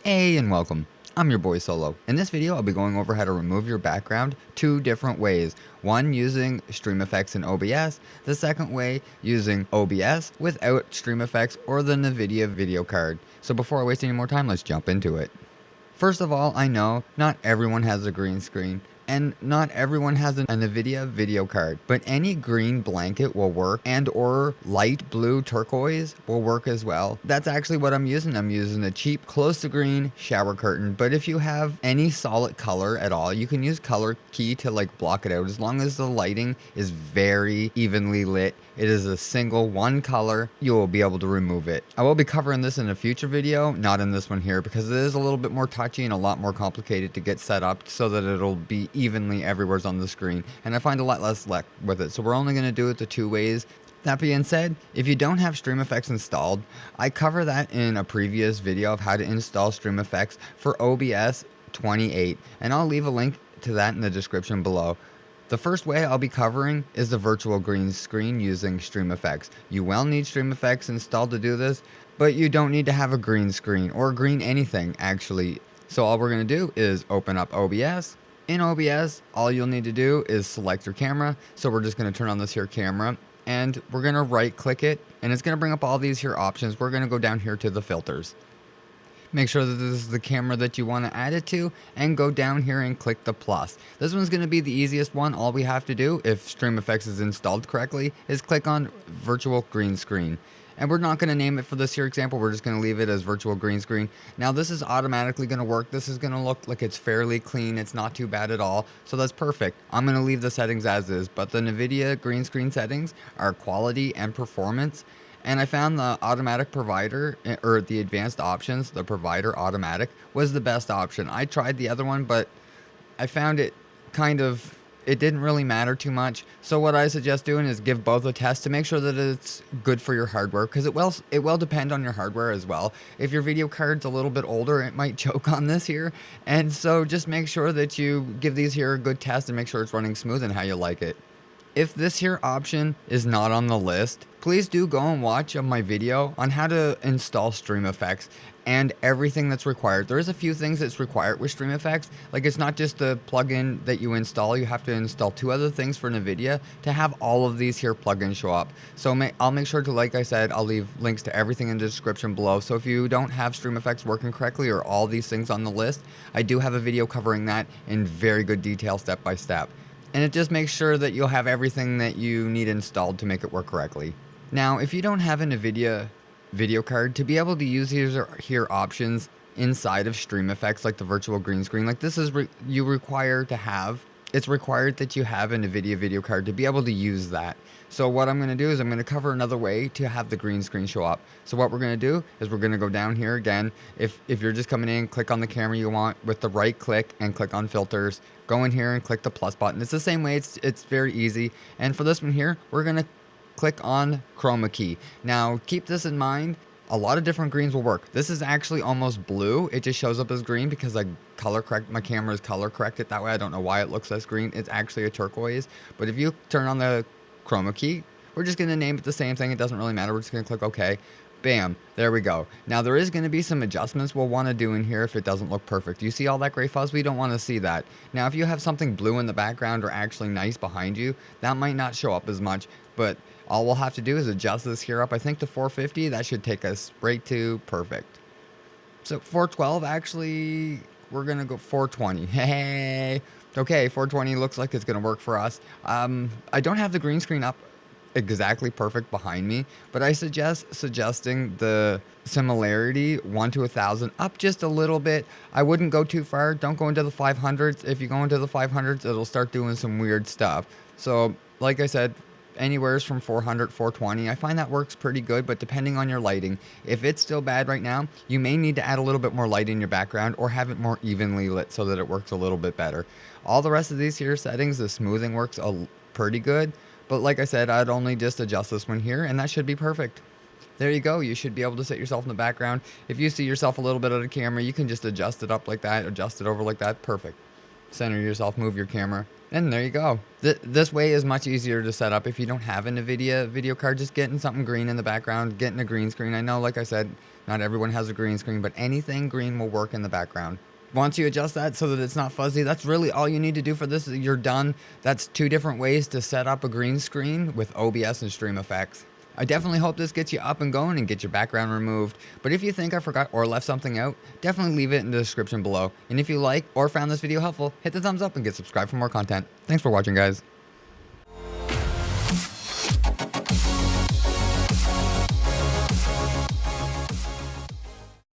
Hey and welcome. I'm your boy Solo. In this video, I'll be going over how to remove your background two different ways. One using streamFX and OBS, the second way using OBS without streamFX or the NVIDIA video card. So before I waste any more time, let's jump into it. First of all, I know not everyone has a green screen and not everyone has a NVIDIA video card, but any green blanket will work and or light blue turquoise will work as well. That's actually what I'm using. I'm using a cheap close to green shower curtain, but if you have any solid color at all, you can use color key to like block it out as long as the lighting is very evenly lit. It is a single one color, you will be able to remove it. I will be covering this in a future video, not in this one here, because it is a little bit more touchy and a lot more complicated to get set up so that it'll be evenly everywhere on the screen. And I find a lot less luck with it. So we're only going to do it the two ways. That being said, if you don't have streamFX installed, I cover that in a previous video of how to install streamFX for OBS 28. And I'll leave a link to that in the description below. The first way I'll be covering is the virtual green screen using streamFX. You will need streamFX installed to do this, but you don't need to have a green screen or green anything actually. So all we're going to do is open up OBS. In OBS, all you'll need to do is select your camera. So we're just going to turn on this here camera and we're going to right click it and it's going to bring up all these here options. We're going to go down here to the filters. Make sure that this is the camera that you want to add it to and go down here and click the plus. This one's going to be the easiest one. All we have to do if streamFX is installed correctly is click on virtual green screen. And we're not going to name it for this here example. We're just going to leave it as virtual green screen. Now this is automatically going to work. This is going to look like it's fairly clean. It's not too bad at all. So that's perfect. I'm going to leave the settings as is, but the NVIDIA green screen settings are quality and performance. And I found the automatic provider, or the advanced options, the provider automatic, was the best option. I tried the other one, but I found it it didn't really matter too much. So what I suggest doing is give both a test to make sure that it's good for your hardware, because it will depend on your hardware as well. If your video card's a little bit older, it might choke on this here. And so just make sure that you give these here a good test and make sure it's running smooth and how you like it. If this here option is not on the list, please do go and watch my video on how to install streamFX and everything that's required. There is a few things that's required with streamFX. Like it's not just the plugin that you install. You have to install two other things for NVIDIA to have all of these here plugins show up. So I'll make sure to, like I said, I'll leave links to everything in the description below. So if you don't have streamFX working correctly or all these things on the list, I do have a video covering that in very good detail step by step. And it just makes sure that you'll have everything that you need installed to make it work correctly. Now, if you don't have a NVIDIA video card, to be able to use these here options inside of streamFX, like the virtual green screen, like this is it's required that you have a NVIDIA video card to be able to use that. So what I'm going to do is I'm going to cover another way to have the green screen show up. So what we're going to do is we're going to go down here again. If you're just coming in, click on the camera you want with the right click and click on filters. Go in here and click the plus button. It's the same way. It's very easy. And for this one here, we're going to click on Chroma key. Now keep this in mind. A lot of different greens will work. This is actually almost blue. It just shows up as green because I my camera is color corrected that way. I don't know why it looks as green. It's actually a turquoise. But if you turn on the Chroma key, we're just going to name it the same thing. It doesn't really matter. We're just going to click OK. Bam, there we go. Now there is going to be some adjustments we'll want to do in here if it doesn't look perfect. You see all that gray fuzz? We don't want to see that. Now if you have something blue in the background or actually nice behind you, that might not show up as much, but all we'll have to do is adjust this here up, I think to 450. That should take us right to perfect. So 412, actually, we're going to go 420. Hey, okay, 420 looks like it's going to work for us. I don't have the green screen up exactly perfect behind me, but I suggesting the similarity 1 to 1,000 up just a little bit. I wouldn't go too far. Don't go into the 500s. If you go into the 500s, it'll start doing some weird stuff. So like I said, anywhere's from 400, 420. I find that works pretty good, but depending on your lighting, if it's still bad right now, you may need to add a little bit more light in your background or have it more evenly lit so that it works a little bit better. All the rest of these here settings, the smoothing works pretty good. But like I said, I'd only just adjust this one here and that should be perfect. There you go. You should be able to set yourself in the background. If you see yourself a little bit out of camera, you can just adjust it up like that, adjust it over like that. Perfect. Center yourself, move your camera, and there you go. This way is much easier to set up if you don't have a NVIDIA video card. Just getting something green in the background, getting a green screen. I know, like I said, Not everyone has a green screen, but anything green will work in the background. Once you adjust that so that it's not fuzzy, that's really all you need to do for this. You're done. That's 2 different ways to set up a green screen with OBS and streamFX. I definitely hope this gets you up and going and get your background removed. But if you think I forgot or left something out, definitely leave it in the description below. And if you like or found this video helpful, hit the thumbs up and get subscribed for more content. Thanks for watching, guys.